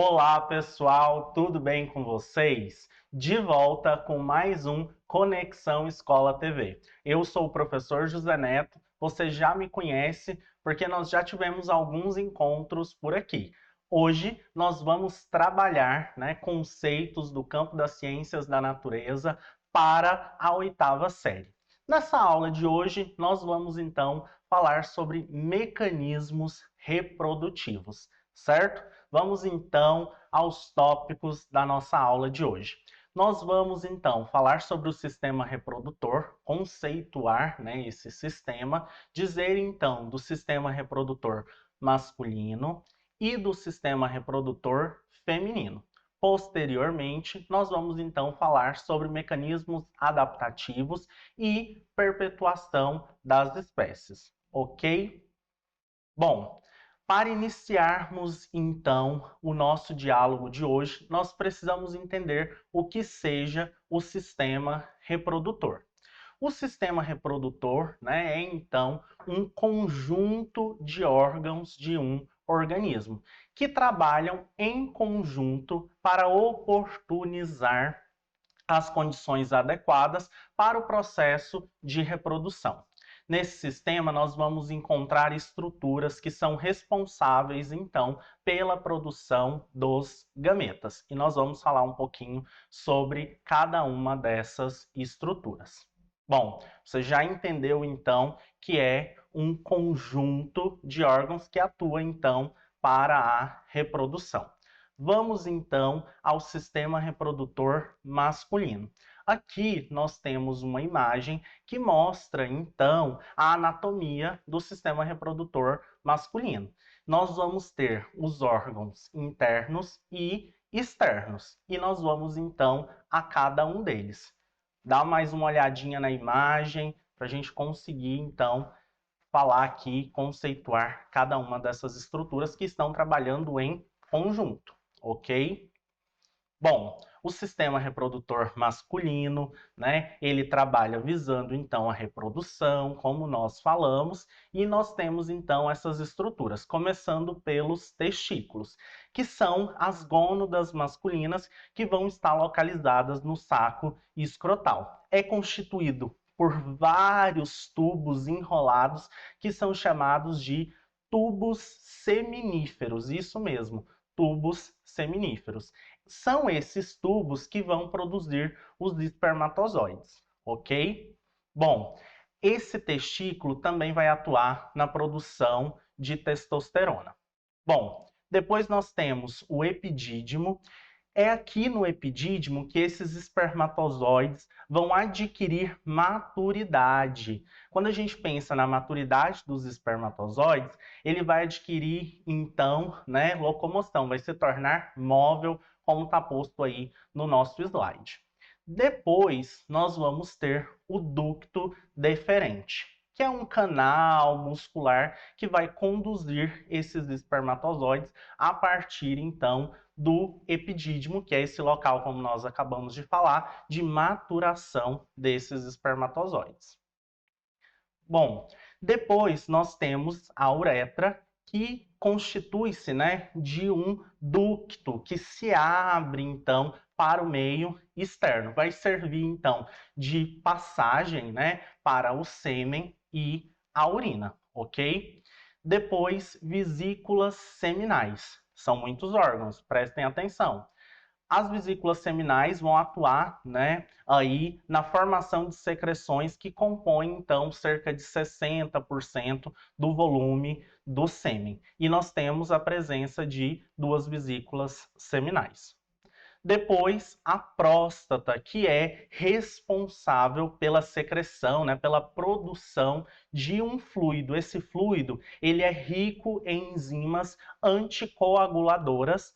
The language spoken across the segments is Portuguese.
Olá, pessoal, tudo bem com vocês? De volta com mais um Conexão Escola TV. Eu sou o professor José Neto, você já me conhece porque nós já tivemos alguns encontros por aqui. Hoje nós vamos trabalhar, conceitos do campo das ciências da natureza para a 8ª série. Nessa aula de hoje, nós vamos então falar sobre mecanismos reprodutivos, certo? Vamos então aos tópicos da nossa aula de hoje. Nós vamos então falar sobre o sistema reprodutor, conceituar, esse sistema, dizer então do sistema reprodutor masculino e do sistema reprodutor feminino. Posteriormente, nós vamos então falar sobre mecanismos adaptativos e perpetuação das espécies, ok? Bom, para iniciarmos então o nosso diálogo de hoje, nós precisamos entender o que seja o sistema reprodutor. O sistema reprodutor, é então um conjunto de órgãos de um organismo que trabalham em conjunto para oportunizar as condições adequadas para o processo de reprodução. Nesse sistema, nós vamos encontrar estruturas que são responsáveis, então, pela produção dos gametas. E nós vamos falar um pouquinho sobre cada uma dessas estruturas. Bom, você já entendeu, então, que é um conjunto de órgãos que atua, então, para a reprodução. Vamos, então, ao sistema reprodutor masculino. Aqui nós temos uma imagem que mostra, então, a anatomia do sistema reprodutor masculino. Nós vamos ter os órgãos internos e externos, e nós vamos, então, a cada um deles. Dá mais uma olhadinha na imagem para a gente conseguir, então, falar aqui, conceituar cada uma dessas estruturas que estão trabalhando em conjunto, ok? Bom, o sistema reprodutor masculino, ele trabalha visando então a reprodução, como nós falamos, e nós temos então essas estruturas, começando pelos testículos, que são as gônadas masculinas que vão estar localizadas no saco escrotal. É constituído por vários tubos enrolados que são chamados de tubos seminíferos, isso mesmo, tubos seminíferos. São esses tubos que vão produzir os espermatozoides, ok? Bom, esse testículo também vai atuar na produção de testosterona. Bom, depois nós temos o epidídimo. É aqui no epidídimo que esses espermatozoides vão adquirir maturidade. Quando a gente pensa na maturidade dos espermatozoides, ele vai adquirir, então, locomoção, vai se tornar móvel, como está posto aí no nosso slide. Depois, nós vamos ter o ducto deferente, que é um canal muscular que vai conduzir esses espermatozoides a partir, então, do epidídimo, que é esse local, como nós acabamos de falar, de maturação desses espermatozoides. Bom, depois nós temos a uretra, que constitui-se, de um ducto que se abre, então, para o meio externo. Vai servir, então, de passagem, para o sêmen e a urina, ok? Depois, vesículas seminais. São muitos órgãos, prestem atenção. As vesículas seminais vão atuar, aí na formação de secreções que compõem, então, cerca de 60% do volume do sêmen. E nós temos a presença de 2 vesículas seminais. Depois, a próstata, que é responsável pela secreção, pela produção de um fluido. Esse fluido, ele é rico em enzimas anticoaguladoras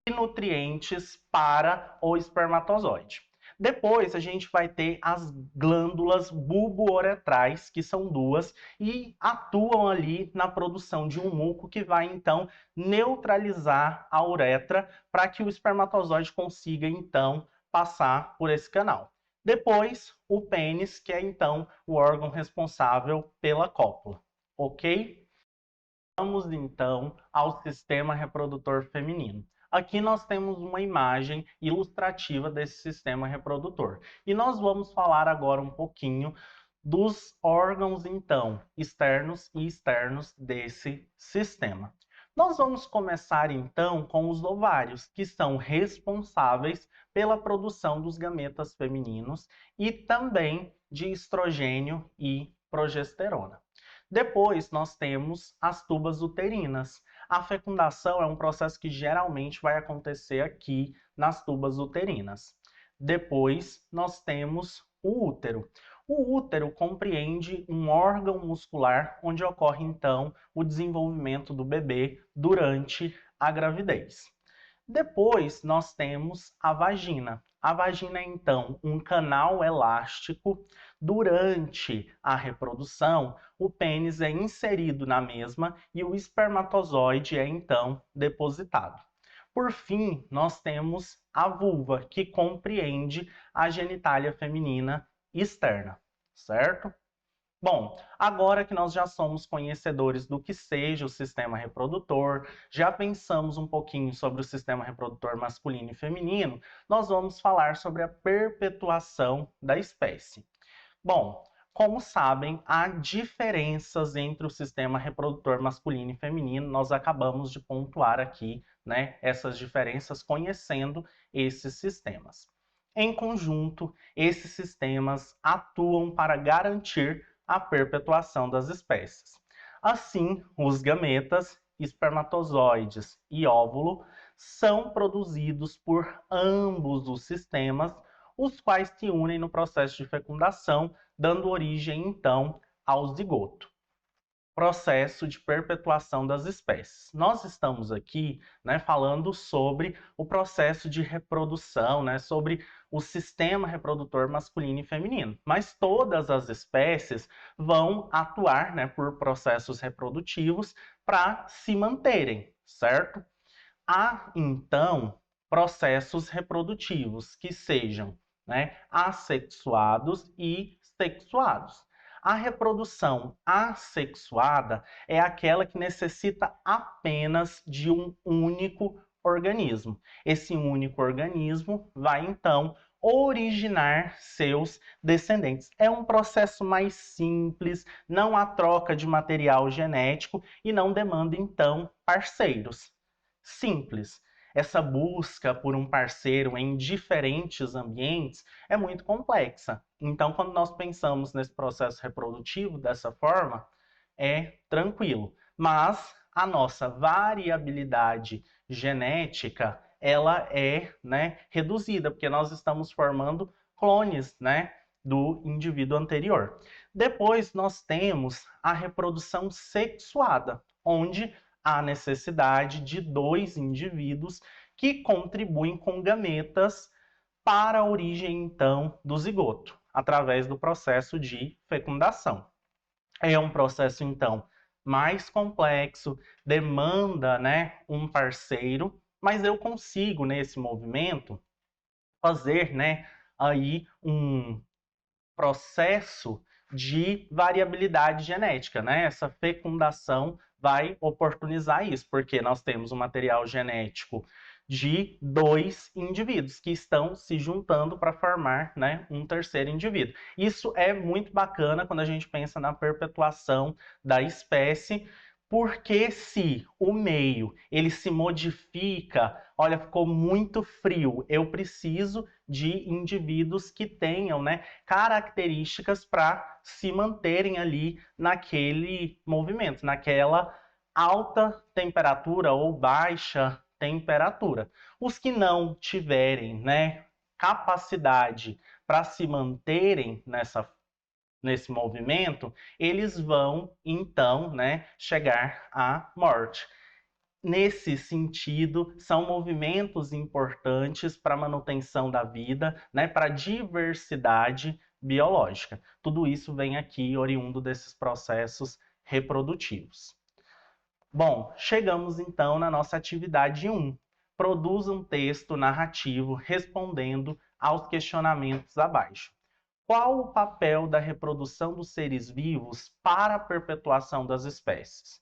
e nutrientes para o espermatozoide. Depois a gente vai ter as glândulas bulbouretrais, que são 2, e atuam ali na produção de um muco que vai então neutralizar a uretra para que o espermatozoide consiga então passar por esse canal. Depois, o pênis, que é então o órgão responsável pela cópula, ok? Vamos então ao sistema reprodutor feminino. Aqui nós temos uma imagem ilustrativa desse sistema reprodutor. E nós vamos falar agora um pouquinho dos órgãos, então, externos e externos desse sistema. Nós vamos começar, então, com os ovários, que são responsáveis pela produção dos gametas femininos e também de estrogênio e progesterona. Depois, nós temos as tubas uterinas. A fecundação é um processo que geralmente vai acontecer aqui nas tubas uterinas. Depois, nós temos o útero. O útero compreende um órgão muscular onde ocorre, então, o desenvolvimento do bebê durante a gravidez. Depois, nós temos a vagina. A vagina é, então, um canal elástico. Durante a reprodução, o pênis é inserido na mesma e o espermatozoide é, então, depositado. Por fim, nós temos a vulva, que compreende a genitália feminina externa, certo? Bom, agora que nós já somos conhecedores do que seja o sistema reprodutor, já pensamos um pouquinho sobre o sistema reprodutor masculino e feminino, nós vamos falar sobre a perpetuação da espécie. Bom, como sabem, há diferenças entre o sistema reprodutor masculino e feminino, nós acabamos de pontuar aqui, né, essas diferenças conhecendo esses sistemas. Em conjunto, esses sistemas atuam para garantir a perpetuação das espécies. Assim, os gametas, espermatozoides e óvulo são produzidos por ambos os sistemas, os quais se unem no processo de fecundação, dando origem, então, ao zigoto. Processo de perpetuação das espécies. Nós estamos aqui, né, falando sobre o processo de reprodução, né, sobre o sistema reprodutor masculino e feminino. Mas todas as espécies vão atuar, né, por processos reprodutivos para se manterem, certo? Há, então, processos reprodutivos que sejam, né, assexuados e sexuados. A reprodução assexuada é aquela que necessita apenas de um único organismo. Esse único organismo vai, então, originar seus descendentes. É um processo mais simples, não há troca de material genético e não demanda, então, parceiros. Simples. Essa busca por um parceiro em diferentes ambientes é muito complexa. Então, quando nós pensamos nesse processo reprodutivo dessa forma, é tranquilo. Mas a nossa variabilidade genética, ela é, né, reduzida, porque nós estamos formando clones, né, do indivíduo anterior. Depois nós temos a reprodução sexuada, onde há necessidade de dois indivíduos que contribuem com gametas para a origem, então, do zigoto, através do processo de fecundação. É um processo, então, mais complexo, demanda, né, um parceiro, mas eu consigo, nesse movimento, fazer, né, aí um processo de variabilidade genética, né? Essa fecundação vai oportunizar isso, porque nós temos um material genético de dois indivíduos que estão se juntando para formar, né, um terceiro indivíduo. Isso é muito bacana quando a gente pensa na perpetuação da espécie, porque se o meio ele se modifica, olha, ficou muito frio, eu preciso de indivíduos que tenham, né, características para se manterem ali naquele movimento, naquela alta temperatura ou baixa temperatura. Os que não tiverem, né, capacidade para se manterem nesse movimento, eles vão então, né, chegar à morte. Nesse sentido, são movimentos importantes para a manutenção da vida, né, para a diversidade biológica. Tudo isso vem aqui oriundo desses processos reprodutivos. Bom, chegamos então na nossa atividade 1. Produza um texto narrativo respondendo aos questionamentos abaixo. Qual o papel da reprodução dos seres vivos para a perpetuação das espécies?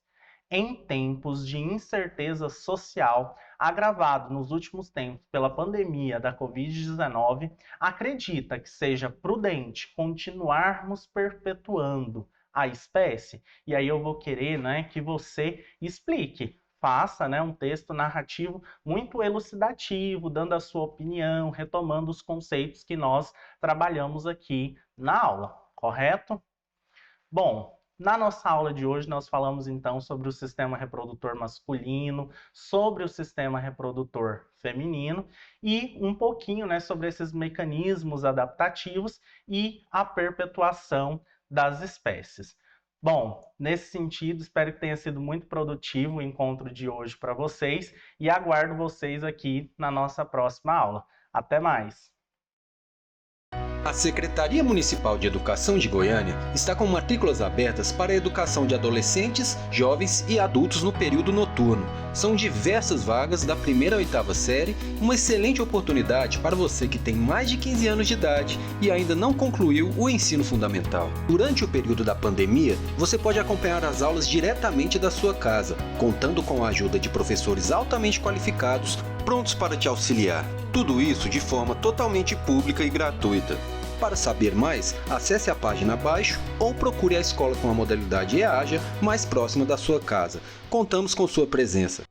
em tempos de incerteza social, agravado nos últimos tempos pela pandemia da Covid-19, acredita que seja prudente continuarmos perpetuando a espécie? E aí eu vou querer, né, que você explique. Faça, né, um texto narrativo muito elucidativo, dando a sua opinião, retomando os conceitos que nós trabalhamos aqui na aula, correto? Bom, na nossa aula de hoje nós falamos então sobre o sistema reprodutor masculino, sobre o sistema reprodutor feminino e um pouquinho, né, sobre esses mecanismos adaptativos e a perpetuação das espécies. Bom, nesse sentido, espero que tenha sido muito produtivo o encontro de hoje para vocês e aguardo vocês aqui na nossa próxima aula. Até mais! A Secretaria Municipal de Educação de Goiânia está com matrículas abertas para a educação de adolescentes, jovens e adultos no período noturno. São diversas vagas da 1ª à 8ª série, uma excelente oportunidade para você que tem mais de 15 anos de idade e ainda não concluiu o ensino fundamental. Durante o período da pandemia, você pode acompanhar as aulas diretamente da sua casa, contando com a ajuda de professores altamente qualificados, prontos para te auxiliar. Tudo isso de forma totalmente pública e gratuita. Para saber mais, acesse a página abaixo ou procure a escola com a modalidade EAJA mais próxima da sua casa. Contamos com sua presença.